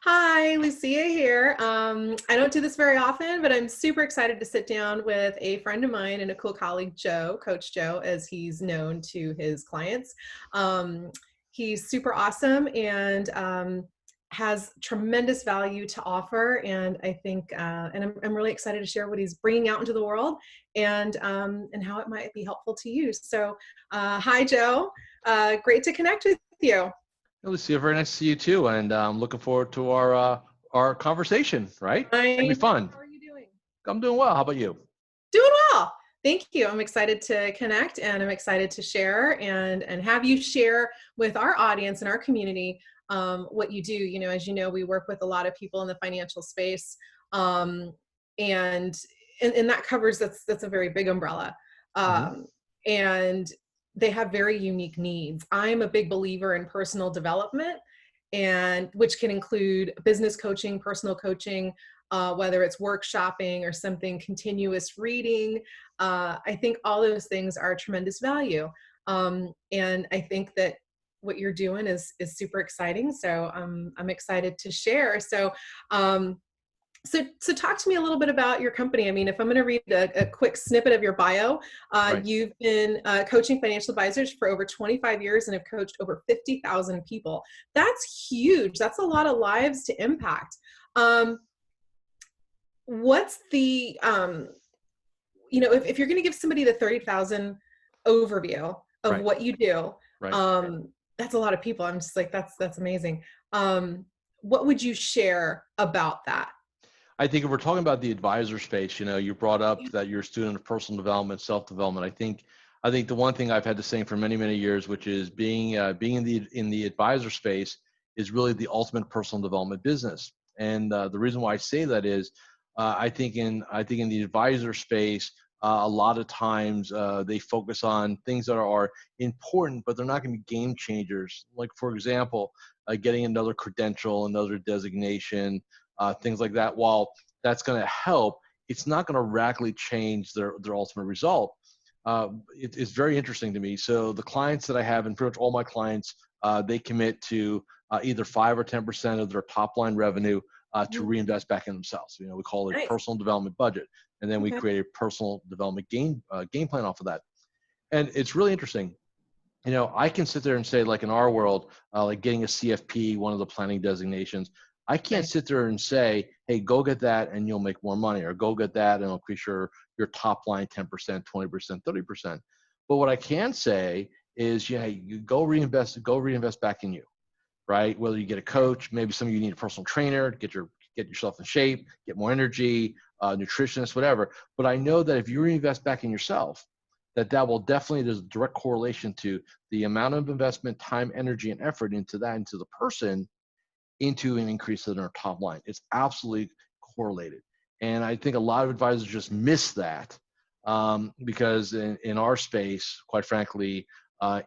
Hi, Lucia here. I don't do this very often, but I'm super excited to sit down with a friend of mine and a cool colleague, Joe, Coach Joe, as he's known to his clients. Um, he's super awesome and has tremendous value to offer. And I think, and I'm really excited to share what he's bringing out into the world and how it might be helpful to you. So, hi, Joe. Great to connect with you. Hey, Lucia, very nice to see you too, and I'm looking forward to our conversation. Right? It's gonna be I know. fun. How are you doing? I'm doing well. How about you? Doing well. Thank you. I'm excited to connect and I'm excited to share and have you share with our audience and our community what you do. You know, as you know, we work with a lot of people in the financial space, um, and, and that covers that's a very big umbrella, Hmm. um, and they have very unique needs. I'm a big believer in personal development, and which can include business coaching, personal coaching, whether it's workshopping or something, continuous reading. I think all those things are tremendous value. And I think that what you're doing is super exciting. So I'm excited to share. Um, so talk to me a little bit about your company. I mean, if I'm going to read a quick snippet of your bio, Right. you've been coaching financial advisors for over 25 years and have coached over 50,000 people. That's huge. That's a lot of lives to impact. Um, what's the if you're going to give somebody the 30,000 overview of Right. what you do, Right. um that's a lot of people. I'm just like, that's amazing. What would you share about that? I think if we're talking about the advisor space, you brought up that you're a student of personal development, self-development. I think the one thing I've had to say for many, many years, which is being in the advisor space, is really the ultimate personal development business. And the reason why I say that is, I think in the advisor space, a lot of times they focus on things that are important, but they're not going to be game changers. Like, for example, getting another credential, another designation, things like that. While that's going to help, it's not going to radically change their ultimate result. It's very interesting to me. So the clients that I have, and pretty much all my clients, they commit to either 5 or 10% of their top line revenue to Mhm. reinvest back in themselves. We call it a Nice. personal development budget, and then we Okay. create a personal development game plan off of that. And it's really interesting. I can sit there and say, like in our world, like getting a CFP, one of the planning designations, I can't Right. sit there and say, hey, go get that and you'll make more money, or go get that and it'll increase your top line 10%, 20%, 30%. But what I can say is, yeah, you go reinvest back in you, right? Whether you get a coach, maybe some of you need a personal trainer, get yourself in shape, get more energy, nutritionist, whatever. But I know that if you reinvest back in yourself, that will definitely, there's a direct correlation to the amount of investment, time, energy, and effort into the person, into an increase in their top line. It's absolutely correlated. And I think a lot of advisors just miss that, because in our space, quite frankly,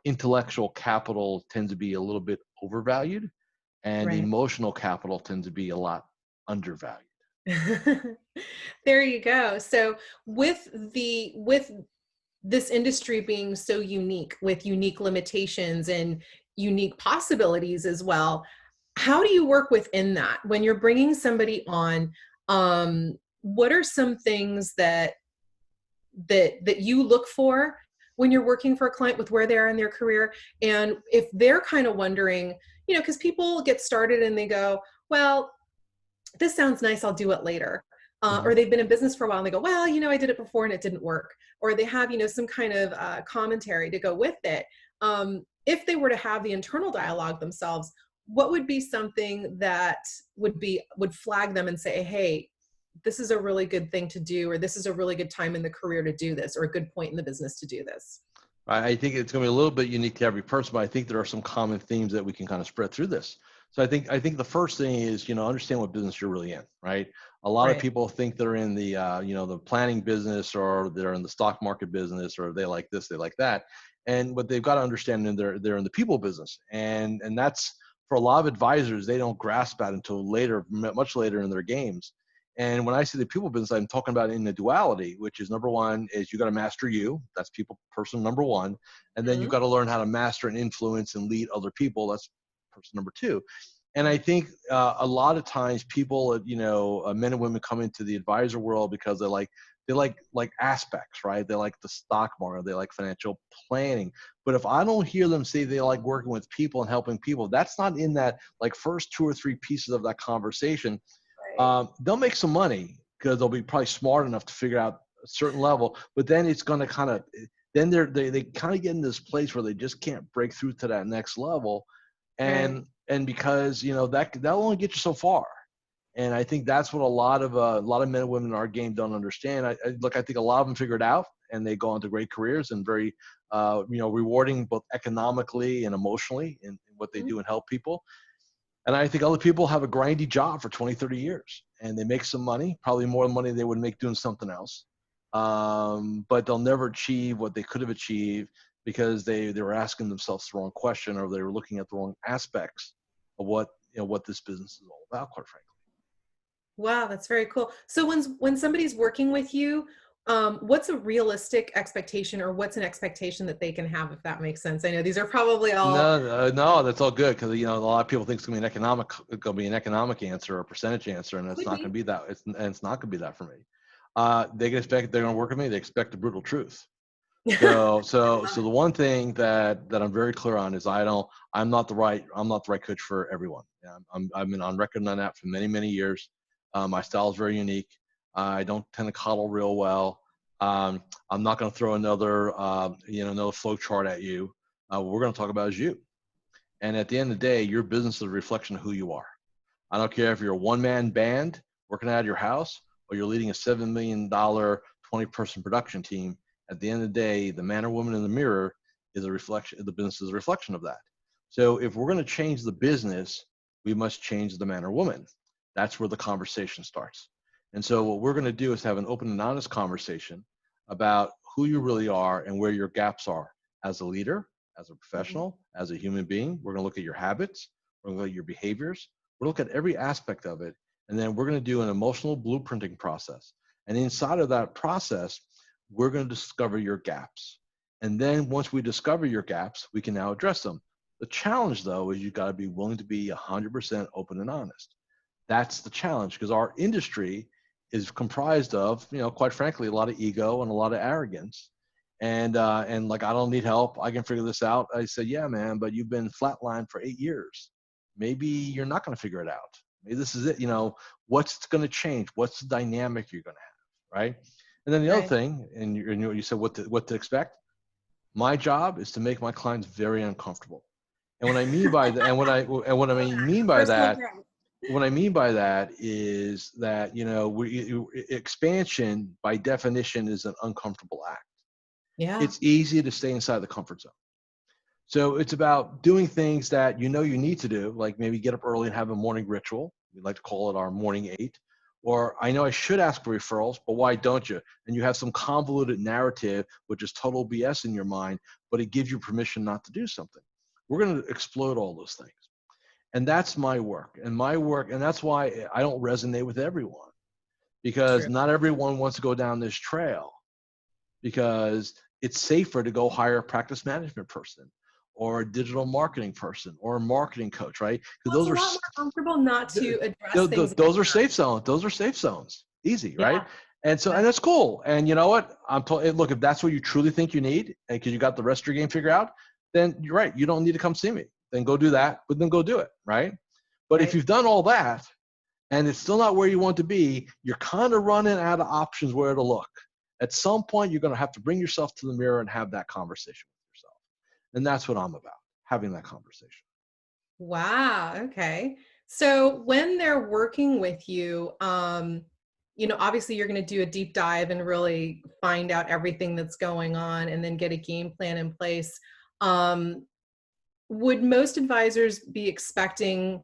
intellectual capital tends to be a little bit overvalued, and Right. emotional capital tends to be a lot undervalued. There you go. So with this industry being so unique, with unique limitations and unique possibilities as well, how do you work within that when you're bringing somebody on? What are some things that you look for when you're working for a client with where they are in their career? And if they're kind of wondering, because people get started and they go, well, this sounds nice, I'll do it later. Or Mhm. they've been in business for a while and they go, well, I did it before and it didn't work. Or they have, some kind of commentary to go with it. If they were to have the internal dialogue themselves, what would be something that would flag them and say, hey, this is a really good thing to do, or this is a really good time in the career to do this, or a good point in the business to do this? I think it's going to be a little bit unique to every person, but I think there are some common themes that we can kind of spread through this. So I think the first thing is, understand what business you're really in, right? A lot of Right. people think they're in the planning business, or they're in the stock market business, or they like this, they like that. And what they've got to understand, is they're in the people business. And that's, for a lot of advisors, they don't grasp that until later, much later in their games. And when I say the people business, I'm talking about in the duality, which is, number one is you got to master you. That's person number one. And then you Mhm. got to learn how to master and influence and lead other people. That's person number two. And I think a lot of times people, men and women come into the advisor world because they like aspects, right? They like the stock market, they like financial planning. But if I don't hear them say they like working with people and helping people, that's not in that like first two or three pieces of that conversation. Right. They'll make some money because they'll be probably smart enough to figure out a certain level, but then it's going to kind of, then they kind of get in this place where they just can't break through to that next level. Right. And because that'll only get you so far. And I think that's what a lot of men and women in our game don't understand. I think a lot of them figure it out and they go on to great careers and very rewarding both economically and emotionally in what they do and help people. And I think other people have a grindy job for 20, 30 years and they make some money, probably more money they would make doing something else. But they'll never achieve what they could have achieved because they were asking themselves the wrong question or they were looking at the wrong aspects of what this business is all about, quite frankly. Wow, that's very cool. So when somebody's working with you, what's a realistic expectation, or what's an expectation that they can have, if that makes sense? I know these are probably all. No, that's all good because a lot of people think it's going to be an economic answer or a percentage answer, and it's Could not going to be. be that. It's not going to be that for me. They're going to work with me. They expect the brutal truth. So the one thing that I'm very clear on is I'm not the right coach for everyone. Yeah, I've been on record on that for many, many years. My style is very unique. I don't tend to coddle real well. I'm not going to throw another flow chart at you. What we're going to talk about is you. And at the end of the day, your business is a reflection of who you are. I don't care if you're a one-man band working out of your house or you're leading a $7 million 20-person production team. At the end of the day, the man or woman in the mirror is a reflection. The business is a reflection of that. So if we're going to change the business, we must change the man or woman. That's where the conversation starts. And so what we're going to do is have an open and honest conversation about who you really are and where your gaps are as a leader, as a professional, as a human being. We're going to look at your habits. We're going to look at your behaviors. We're going to look at every aspect of it. And then we're going to do an emotional blueprinting process. And inside of that process, we're going to discover your gaps. And then once we discover your gaps, we can now address them. The challenge, though, is you've got to be willing to be 100% open and honest. That's the challenge because our industry is comprised of, quite frankly, a lot of ego and a lot of arrogance. And like, I don't need help. I can figure this out. I said, yeah, man, but you've been flatlined for 8 years. Maybe you're not going to figure it out. Maybe this is it. What's going to change? What's the dynamic you're going to have, right? And then the other Right. thing, and you said what to expect. My job is to make my clients very uncomfortable. And what I mean by that, and what I mean by Personal that, growth. what I mean by that is that expansion by definition is an uncomfortable act. Yeah. It's easy to stay inside the comfort zone. So it's about doing things that you need to do, like maybe get up early and have a morning ritual. We like to call it our morning 8. Or I know I should ask for referrals, but why don't you? And you have some convoluted narrative, which is total BS in your mind, but it gives you permission not to do something. We're going to explode all those things. And that's my work. And that's why I don't resonate with everyone, because True. not everyone wants to go down this trail, because it's safer to go hire a practice management person or a digital marketing person or a marketing coach, right? Well, Because it's a lot more comfortable not to address things. those are safe zones. Those are safe zones. Easy, right? Yeah. And so, and Yeah. that's cool. And you know what? Look, if that's what you truly think you need, and because you got the rest of your game figured out, then you're right. You don't need to come see me. Then go do that, but then go do it, right? But if Right. you've done all that and it's still not where you want to be, you're kind of running out of options where to look. At some point, you're going to have to bring yourself to the mirror and have that conversation with yourself. And that's what I'm about, having that conversation. Wow. Okay. So when they're working with you, obviously you're going to do a deep dive and really find out everything that's going on and then get a game plan in place. Um, would most advisors be expecting,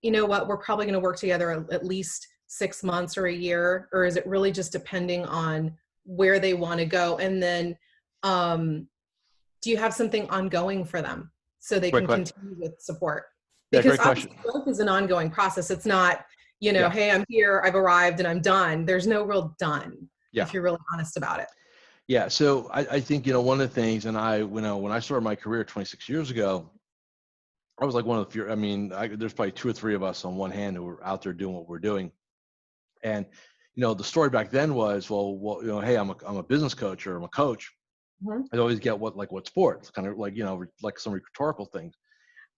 we're probably going to work together at least 6 months or a year, or is it really just depending on where they want to go? And then, do you have something ongoing for them so they Great can question. continue with support? Yeah, Because great question. obviously growth is an ongoing process. It's not, Yeah, hey, I'm here, I've arrived, and I'm done. There's no real done yeah. if you're really honest about it. Yeah, so I think one of the things, and when I started my career 26 years ago, I was like one of the few. I mean, there's probably two or three of us on one hand who were out there doing what we're doing. And the story back then was, well, hey, I'm a business coach or I'm a coach. Mhm. I'd always get what sport. It's kind of like like some rhetorical things.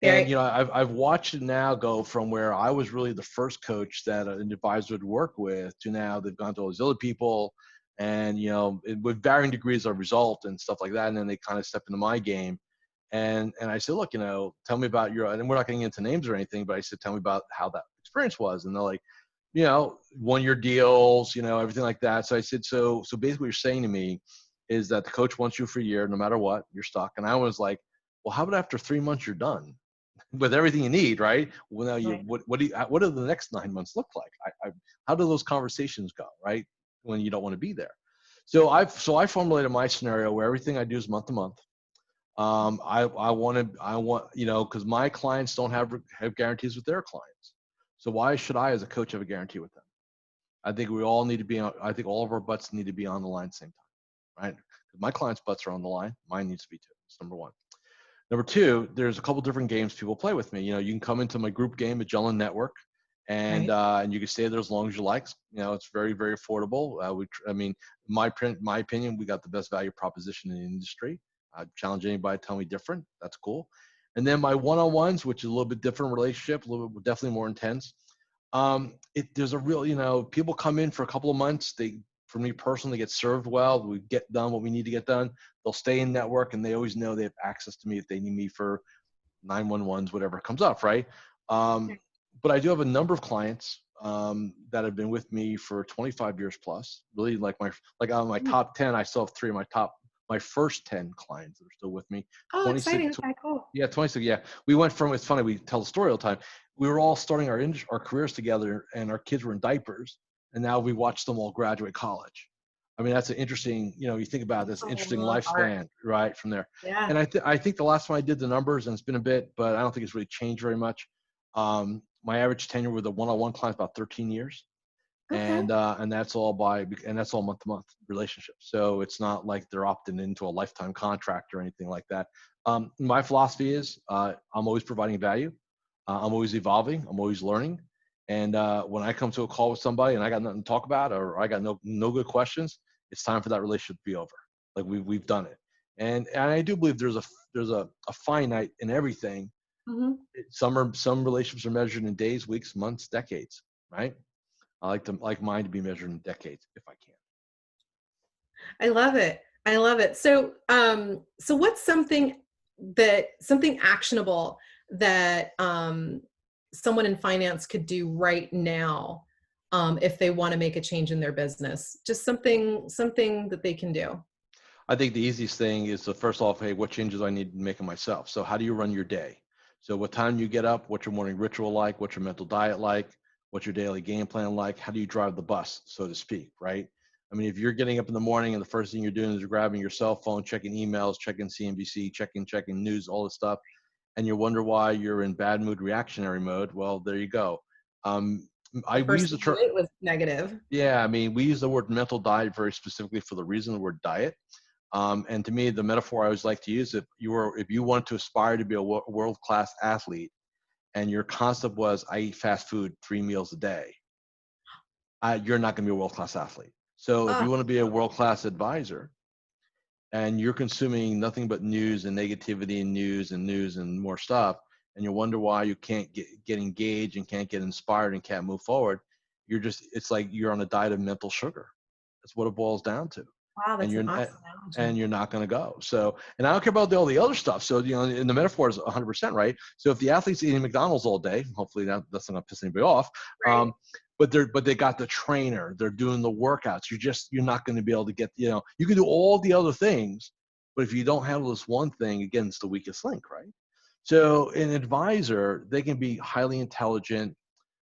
And Right. I've watched it now go from where I was really the first coach that an advisor would work with to now they've gone to all these other people, and with varying degrees of result and stuff like that. And then they kind of step into my game, and I said, look, tell me about your. And we're not getting into names or anything, but I said, tell me about how that experience was. And they're like, 1-year deals, everything like that. So I said, so basically, what you're saying to me is that the coach wants you for a year, no matter what, you're stuck. And I was like, well, how about after 3 months you're done with everything you need, right? Well, now Right. what do the next 9 months look like? How do those conversations go, right? When you don't want to be there. So I formulated my scenario where everything I do is month to month. I want, because my clients don't have guarantees with their clients. So why should I, as a coach, have a guarantee with them? I think we all need to be on. I think all of our butts need to be on the line at the same time, right? Because my clients' butts are on the line. Mine needs to be too. That's number one. Number two, there's a couple different games people play with me. You can come into my group game, Magellan Network, and Right. and you can stay there as long as you like. It's very, very affordable. I mean, my opinion, we got the best value proposition in the industry. I challenge anybody to tell me different. That's cool. And then my one-on-ones, which is a little bit different relationship, a little bit definitely more intense. There's a real, people come in for a couple of months. For me personally, get served well. We get done what we need to get done. They'll stay in network, and they always know they have access to me if they need me for 911s, whatever comes up, right? Um, but I do have a number of clients that have been with me for 25 years plus. Really, like on my Mm. top 10, I still have three of my first 10 clients that are still with me. Oh, 26, exciting. Okay, cool. yeah, 26. Yeah, we went from. It's funny. We tell the story all the time. We were all starting our careers together, and our kids were in diapers, and now we watched them all graduate college. I mean, that's an interesting. You think about That's this a interesting long arc. lifespan, right, from there. Yeah. And I think the last time I did the numbers, and it's been a bit, but I don't think it's really changed very much. My average tenure with a one-on-one client is about 13 years, Okay. and that's all month-to-month relationship. So it's not like they're opting into a lifetime contract or anything like that. My philosophy is I'm always providing value. I'm always evolving. I'm always learning. And when I come to a call with somebody and I got nothing to talk about, or I got no good questions, it's time for that relationship to be over. Like we've done it. And I do believe there's a finite in everything. Hmm. Some relationships are measured in days, weeks, months, decades, right? I like mine to be measured in decades if I can. I love it. I love it. So what's something actionable that someone in finance could do right now if they want to make a change in their business? Just something that they can do. I think the easiest thing is to first off, hey, what changes I need to make in myself? So how do you run your day? So what time you get up? What's your morning ritual like? What's your mental diet like? What's your daily game plan like? How do you drive the bus, so to speak, right? I mean, if you're getting up in the morning and the first thing you're doing is you're grabbing your cell phone, checking emails, checking CNBC, checking news, all this stuff, and you wonder why you're in bad mood, reactionary mode, well, there you go. Um, The we first use the thing you term, ate was negative. yeah, I mean, we use the word mental diet very specifically for the reason the word diet. And to me, the metaphor I always like to use, if you want to aspire to be a world-class athlete, and your concept was I eat fast food 3 meals a day, you're not going to be a world-class athlete. So if Ah, you want to be a world-class advisor, and you're consuming nothing but news and negativity and news and more stuff, and you wonder why you can't get engaged and can't get inspired and can't move forward, it's like you're on a diet of mental sugar. That's what it boils down to. wow, and that's an you're awesome analogy. and you're not going to go. So, and I don't care about all the other stuff. So, and the metaphor is 100% right. So, if the athlete's eating McDonald's all day, hopefully that's not going to piss anybody off. Right. But they got the trainer, they're doing the workouts. You're not going to be able to get, you can do all the other things, but if you don't handle this one thing, again, it's the weakest link, right? So, an advisor, they can be highly intelligent,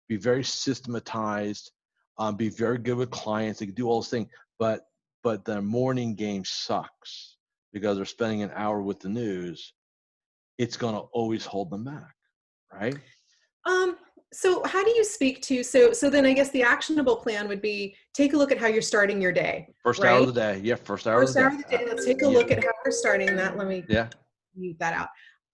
be very systematized, be very good with clients. They can do all those things, but the morning game sucks because they're spending an hour with the news. It's going to always hold them back, right? Um, so how do you speak to, so then I guess the actionable plan would be take a look at how you're starting your day, First hour of right? the day. Yeah, first hour of First the hour day. of the day. Let's take a Yeah, look at how we're starting that. Let me yeah. mute that out.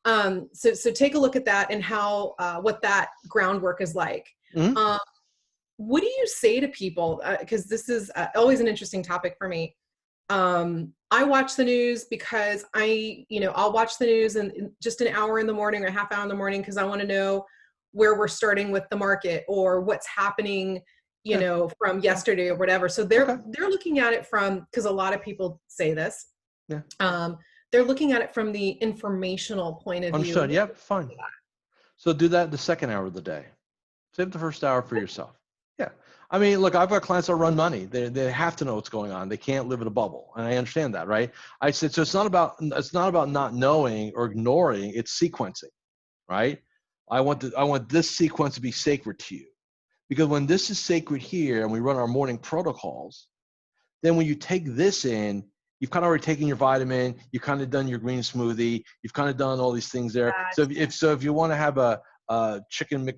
So take a look at that and how what that groundwork is like. Mhm. What do you say to people? Because this is always an interesting topic for me. I watch the news because I'll watch the news in just an hour in the morning or a half hour in the morning because I want to know where we're starting with the market or what's happening, Yeah. from Yeah. yesterday or whatever. So Okay. they're looking at it from, because a lot of people say this. Yeah. Um, they're looking at it from the informational point of view. Understood. Yep. Fine. So do that the second hour of the day. Save the first hour for yourself. Yeah. I mean, look, I've got clients that run money. They have to know what's going on. They can't live in a bubble. And I understand that, right? I said, so it's not about not knowing or ignoring, it's sequencing, right? I want this sequence to be sacred to you. Because when this is sacred here and we run our morning protocols, then when you take this in, you've kind of already taken your vitamin, you've kind of done your green smoothie, you've kind of done all these things there. So if you want to have a chicken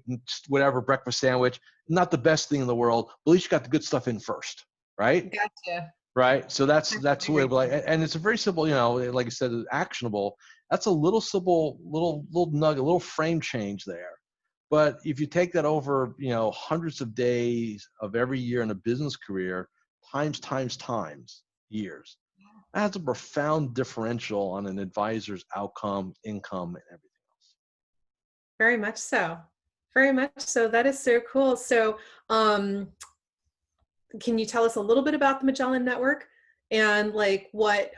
whatever breakfast sandwich, not the best thing in the world, but at least you got the good stuff in first, right? Gotcha. Right. So that's I the way. agree. Like, and it's a very simple, like I said, actionable. That's a little simple, little nugget, a little frame change there. But if you take that over, hundreds of days of every year in a business career, times years, that has a profound differential on an advisor's outcome, income, and everything else. Very much so. Very much so. That is so cool. So, can you tell us a little bit about the Magellan Network and like what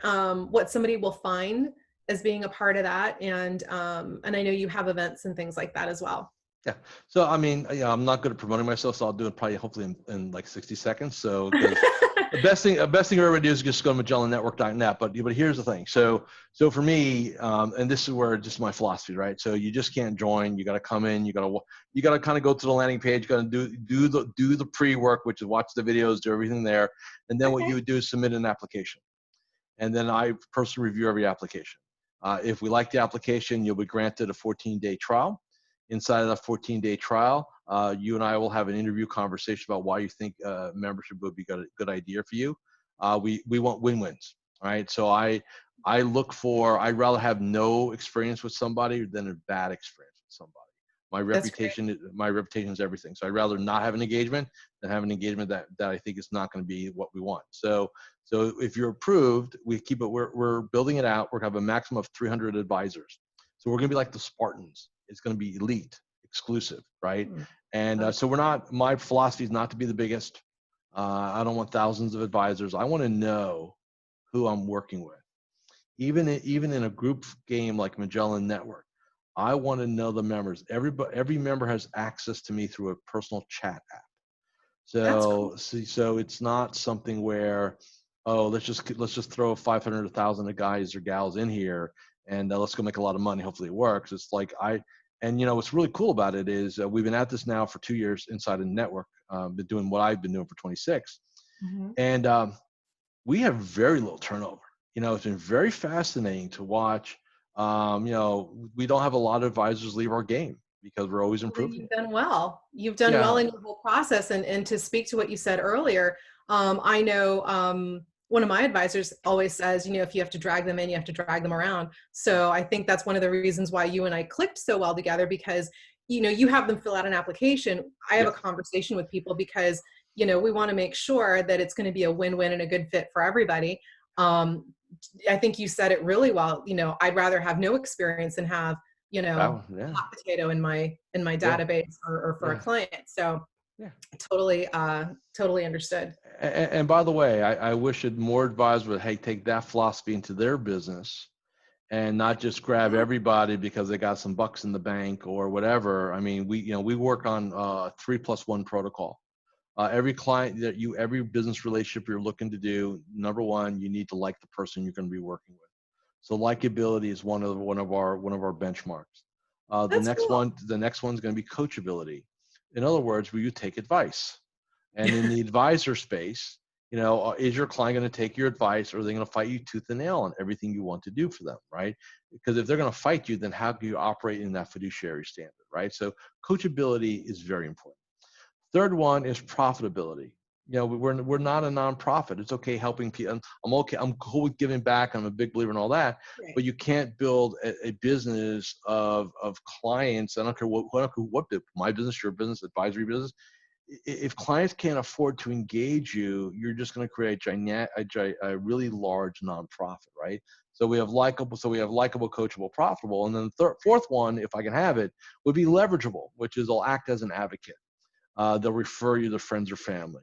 somebody will find as being a part of that? And I know you have events and things like that as well. Yeah. So, I mean, I'm not good at promoting myself, so I'll do it probably hopefully in like 60 seconds. So, because the best thing everybody do is just go to MagellanNetwork.net. But here's the thing. So for me, and this is where just my philosophy, right? So you just can't join. You got to come in. You got to kind of go to the landing page. You got to do the pre-work, which is watch the videos, do everything there, and then what Okay. you would do is submit an application, and then I personally review every application. If we like the application, you'll be granted a 14-day trial. Inside of that 14-day trial, you and I will have an interview conversation about why you think membership would be a good idea for you. We want win-wins, right? So I'd rather have no experience with somebody than a bad experience with somebody. That's great. My reputation is everything. So I'd rather not have an engagement than have an engagement that I think is not going to be what we want. So if you're approved, we're building it out. We're going to have a maximum of 300 advisors. So we're going to be like the Spartans. It's going to be elite, exclusive, right? Hmm. And so my philosophy is not to be the biggest. I don't want thousands of advisors. I want to know who I'm working with. Even in a group game like Magellan Network, I want to know the members. Every member has access to me through a personal chat app. That's cool. So it's not something where, oh, let's just throw 500, 1,000 guys or gals in here and let's go make a lot of money. Hopefully it works. It's like what's really cool about it is we've been at this now for 2 years inside a network, been doing what I've been doing for 26, Mhm. and we have very little turnover. It's been very fascinating to watch. We don't have a lot of advisors leave our game because we're always Well, then improving. you've done well. You've done well Yeah. in your whole process. And to speak to what you said earlier, I know one of my advisors always says, if you have to drag them in, you have to drag them around. So I think that's one of the reasons why you and I clicked so well together because, you have them fill out an application. I have Yeah. a conversation with people because, we want to make sure that it's going to be a win-win and a good fit for everybody. I think you said it really well. I'd rather have no experience than have, Yeah. hot potato in my Yeah. database or for a Yeah. client. So Yeah. totally understood. And by the way, I wish that more advisors would, hey, take that philosophy into their business and not just grab Yeah, everybody because they got some bucks in the bank or whatever. I mean, we work on 3+1 protocol. Every business relationship you're looking to do, number one, you need to like the person you're going to be working with. So likability is one of our benchmarks. The that's next cool. one's going to be coachability. In other words, will you take advice? And in the advisor space, is your client going to take your advice, or are they going to fight you tooth and nail on everything you want to do for them, right? Because if they're going to fight you, then how do you operate in that fiduciary standard, right? So coachability is very important. Third one is profitability. we're not a nonprofit. It's okay helping people. I'm okay. I'm cool with giving back. I'm a big believer in all that. Right. But you can't build a business of clients. I don't care what my business, your business, advisory business. If clients can't afford to engage you, you're just going to create a really large nonprofit, right? So we have likable, coachable, profitable, and then the fourth one, if I can have it, would be leverageable, which is they'll act as an advocate. They'll refer you to friends or family.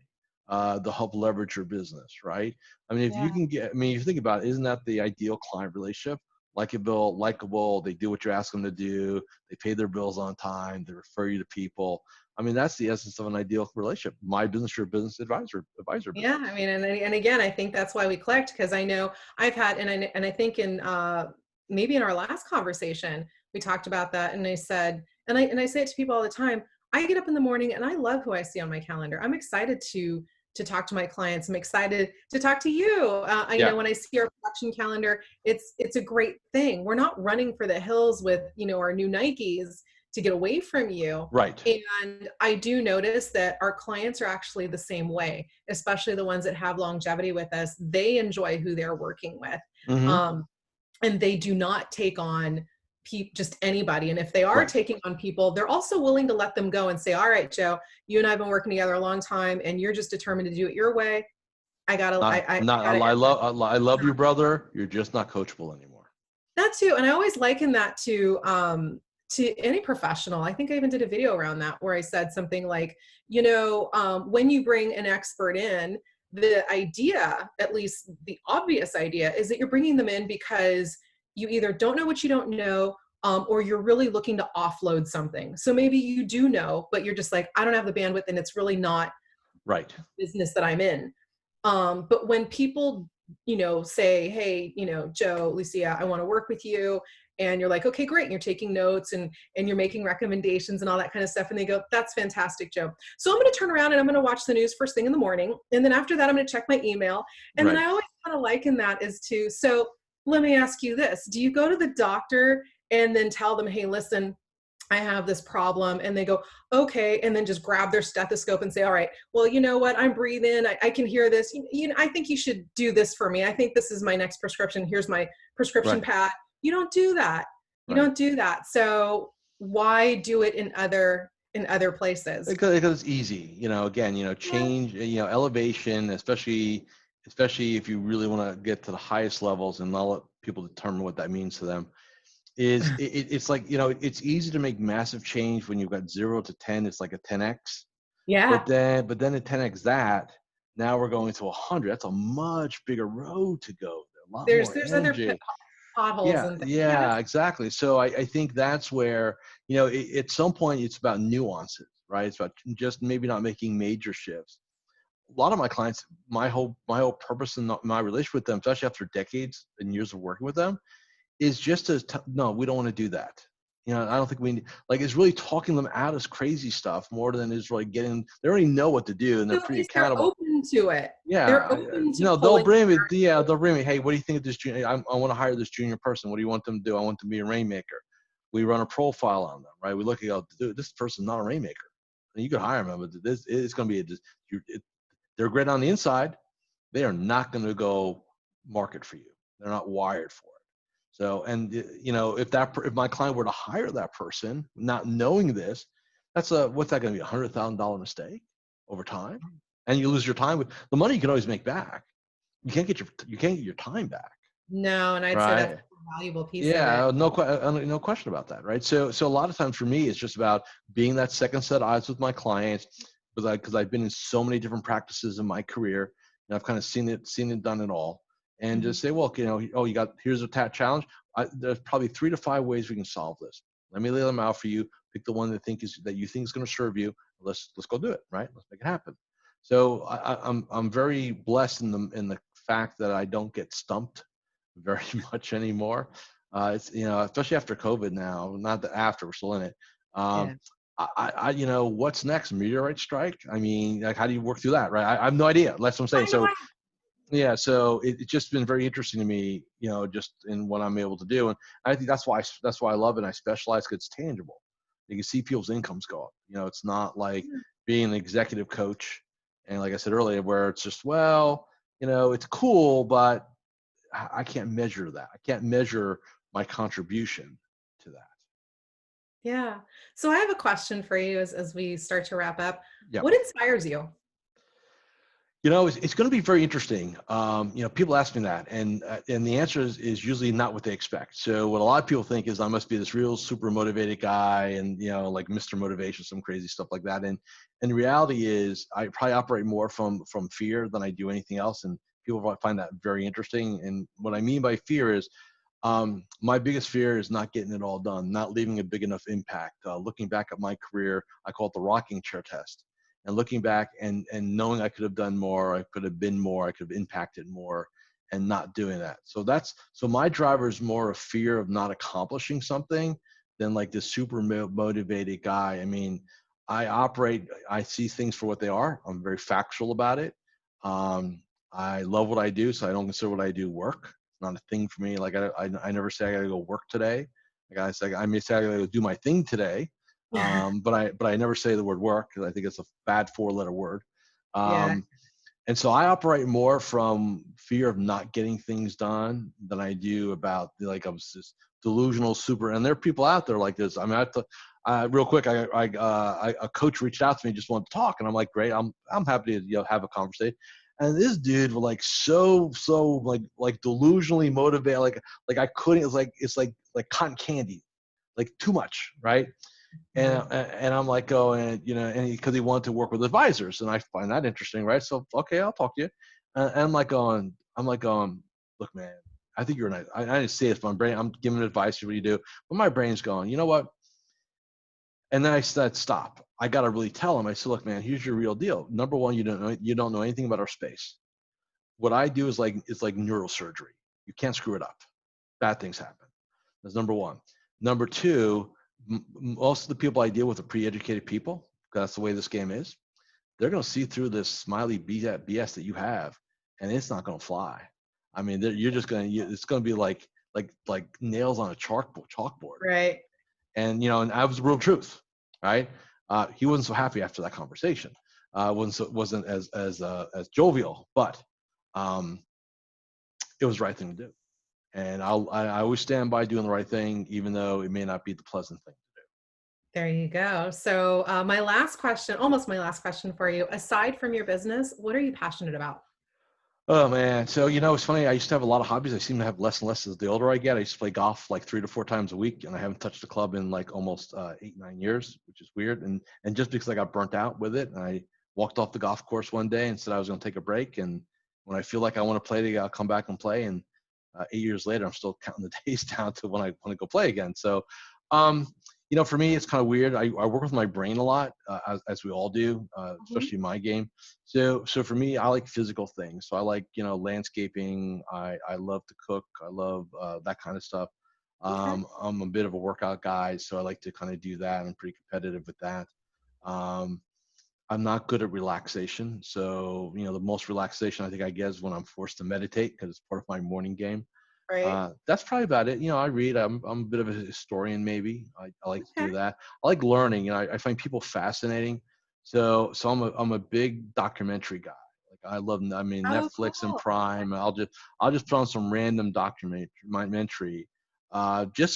They'll help leverage your business, right? I mean, if you Yeah. can get, I mean, if you think about it, isn't that the ideal client relationship? Likable, they do what you ask them to do, they pay their bills on time, they refer you to people. I mean, that's the essence of an ideal relationship. My business, your business, advisor Yeah, business. I mean, and again, I think that's why we clicked, because I know I've had, and I think in maybe in our last conversation we talked about that, and I said, and I say it to people all the time. I get up in the morning and I love who I see on my calendar. I'm excited to talk to my clients. I'm excited to talk to you. Yeah, When I see our production calendar, it's a great thing. We're not running for the hills with our new Nikes to get away from you. right. And I do notice that our clients are actually the same way, especially the ones that have longevity with us. They enjoy who they're working with. Hmm. Um, and they do not take on just anybody. And if they are Right. taking on people, they're also willing to let them go and say, all right, Joe, you and I have been working together a long time and you're just determined to do it your way. I Not. gotta end I love that. you, brother. You're just not coachable anymore. That too, and I always liken that to any professional. I think I even did a video around that where I said something like, when you bring an expert in, the idea, at least the obvious idea, is that you're bringing them in because you either don't know what you don't know, or you're really looking to offload something. So maybe you do know, but you're just like, I don't have the bandwidth, and it's really not Right. business that I'm in. But when people, say, hey, Joe, Lucia, I want to work with you. And you're like, okay, great. And you're taking notes and you're making recommendations and all that kind of stuff. And they go, that's fantastic, Joe. So I'm going to turn around and I'm going to watch the news first thing in the morning. And then after that, I'm going to check my email. And then Right. I always kind of liken that as to, so let me ask you this. Do you go to the doctor and then tell them, hey, listen, I have this problem, and they go, okay, and then just grab their stethoscope and say, all right, well, you know what, I'm breathing, I can hear this, I think you should do this for me. I think this is my next prescription. Here's my prescription Right. pad. You don't do that. You Right. don't do that. So why do it in other places? Because it's easy, again, Yeah. change, elevation, especially if you really want to get to the highest levels, and I'll let people determine what that means to them. It's like, it's easy to make massive change when you've got 0 to 10. It's like a 10x, but Yeah. then a 10x that, now we're going to 100. That's a much bigger road to go, a lot more There's other energy. potholes Yeah, and things. Yeah. yeah, exactly. So I think that's where, at some point it's about nuances, right? It's about just maybe not making major shifts. A lot of my clients, my whole purpose in my relationship with them, especially after decades and years of working with them, is just to no, we don't want to do that. I don't think like, it's really talking them out of crazy stuff more than is really getting. They already know what to do and they're So at pretty least they're accountable. open to it. They're Yeah, open to they'll pulling. bring me. Yeah, they'll bring me. Hey, what do you think of this junior? I want to hire this junior person. What do you want them to do? I want them to be a rainmaker. We run a profile on them, right? We look at, dude, this person's not a rainmaker. And you could hire them, but this it's going to be they're great on the inside. They are not going to go market for you. They're not wired for it. So, and if my client were to hire that person, not knowing this, what's that going to be, $100,000 mistake over time? And you lose your time with the money you can always make back. You can't get your time back, No, and I'd say that's right? a valuable piece of it. Yeah, no question about that, right? So a lot of times for me, it's just about being that second set of eyes with my clients, because I've been in so many different practices in my career, and I've kind of seen it, done it all, and Mhm. just say, well, here's a challenge. There's probably 3 to 5 ways we can solve this. Let me lay them out for you. Pick the one that you think is going to serve you. Let's go do it, right? Let's make it happen. So I'm very blessed in the fact that I don't get stumped very much anymore. It's, especially after COVID now, not that after, we're still in it. Um, Yeah. what's next? Meteorite strike? I mean, like, how do you work through that, right? I have no idea. That's what I'm saying. I know. So yeah, so it's just been very interesting to me, just in what I'm able to do, and I think that's why I love it. And I specialize because it's tangible. You can see people's incomes go up. It's not like being an executive coach And like I said earlier, where it's just, well, it's cool, but I can't measure that. I can't measure my contribution to that. Yeah. So I have a question for you as we start to wrap up. Yeah. What inspires you? It's going to be very interesting. People ask me that, and the answer is usually not what they expect. So what a lot of people think is I must be this real super motivated guy, and like Mr. Motivation, some crazy stuff like that. And the reality is, I probably operate more from fear than I do anything else, and people find that very interesting. And what I mean by fear is, my biggest fear is not getting it all done, not leaving a big enough impact. Looking back at my career, I call it the rocking chair test. And looking back and knowing I could have done more, I could have been more, I could have impacted more, and not doing that. So my driver is more a fear of not accomplishing something than like this super motivated guy. I mean, I see things for what they are. I'm very factual about it. I love what I do, so I don't consider what I do work. It's not a thing for me. Like I never say I got to go work today. Like I may say I got to go do my thing today, but I never say the word work because I think it's a bad four-letter word. Yeah. And so I operate more from fear of not getting things done than I do about like I was this delusional super. And there are people out there like this. I mean, real quick, a coach reached out to me, just wanted to talk, and I'm like, great, I'm happy to have a conversation. And this dude was like so like delusionally motivated, like I couldn't. It's like cotton candy, like too much, right? and Mhm. and I'm like going, and because he wanted to work with advisors, and I find that interesting, right? So okay, I'll talk to you. And I'm like going, look, man, I think you're nice. I didn't say it, but my brain, I'm giving advice to what you do, but my brain's going, you know what? And then I said, stop. I got to really tell him. I said, look, man, here's your real deal. Number one, you don't know anything about our space. What I do is like neurosurgery. You can't screw it up. Bad things happen. That's number one. Number two, most of the people I deal with are pre-educated people. That's the way this game is. They're going to see through this smiley BS that you have, and it's not going to fly. I mean, you're just going to. It's going to be like nails on a chalkboard. Right. And that was the real truth, right? He wasn't so happy after that conversation. Wasn't as jovial, but um, it was the right thing to do. And I always stand by doing the right thing, even though it may not be the pleasant thing. There you go. So my last question, almost my last question for you, aside from your business, what are you passionate about? Oh man, so it's funny. I used to have a lot of hobbies. I seem to have less and less as the older I get. I used to play golf like 3 to 4 times a week, and I haven't touched the club in like almost 8, 9 years, which is weird. And just because I got burnt out with it, and I walked off the golf course one day and said I was going to take a break. And when I feel like I want to play, I'll come back and play. And 8 years later, I'm still counting the days down to when I want to go play again. So, um, for me, it's kind of weird. I work with my brain a lot, as we all do, Mhm. especially in my game. So for me, I like physical things. So I like, landscaping. I love to cook. I love that kind of stuff. Okay. I'm a bit of a workout guy, so I like to kind of do that. I'm pretty competitive with that. Um, I'm not good at relaxation. So, the most relaxation I think I get is when I'm forced to meditate because it's part of my morning game. Right. That's probably about it. I read. I'm a bit of a historian, maybe. I like to Okay. do that. I like learning. I find people fascinating. So I'm a big documentary guy. Like I love. I mean, Oh, Netflix and cool. Prime. I'll just put on some random documentary, just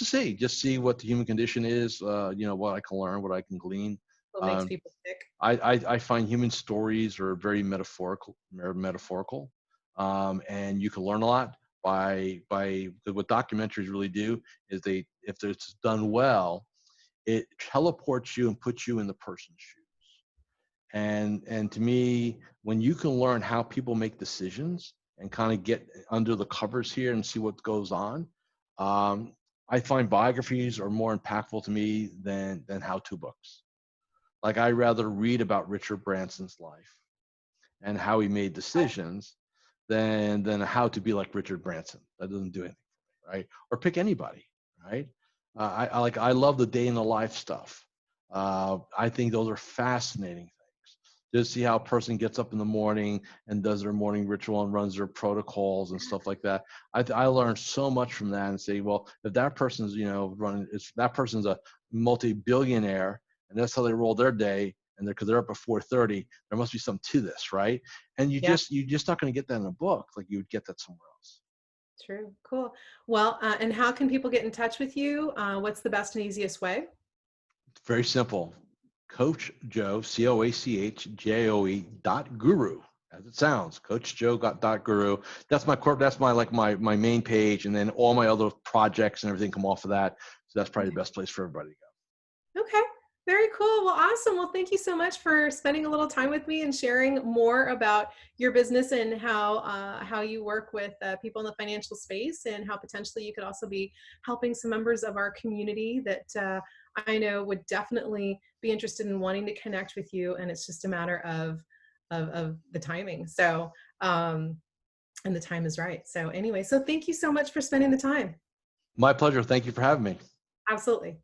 see what the human condition is. What I can learn, what I can glean. What makes Um, people tick? I find human stories are very metaphorical, and you can learn a lot by what documentaries really do is if it's done well, it teleports you and puts you in the person's shoes. And to me, when you can learn how people make decisions and kind of get under the covers here and see what goes on, um, I find biographies are more impactful to me than how-to books. Like I rather read about Richard Branson's life and how he made decisions than how to be like Richard Branson. That doesn't do anything for me, right? Or pick anybody, right? I love the day in the life stuff. I think those are fascinating things. Just see how a person gets up in the morning and does their morning ritual and runs their protocols and stuff like that. I learned so much from that and say, well, if that person's running, if that person's a multi-billionaire and that's how they roll their day, and because they're up at 4:30, there must be something to this, right? And Yeah, you're just not going to get that in a book like you would get that somewhere else. true. Cool. Well, and how can people get in touch with you? What's the best and easiest way? Very simple. Coach Joe, CoachJoe dot guru, as it sounds. Coach Joe dot guru. That's my that's my like my main page, and then all my other projects and everything come off of that. So that's probably the best place for everybody to go. Okay. Very cool. Well, awesome. Well, thank you so much for spending a little time with me and sharing more about your business and how you work with people in the financial space, and how potentially you could also be helping some members of our community that I know would definitely be interested in wanting to connect with you. And it's just a matter of the timing. So and the time is right. So anyway, so thank you so much for spending the time. My pleasure. Thank you for having me. Absolutely.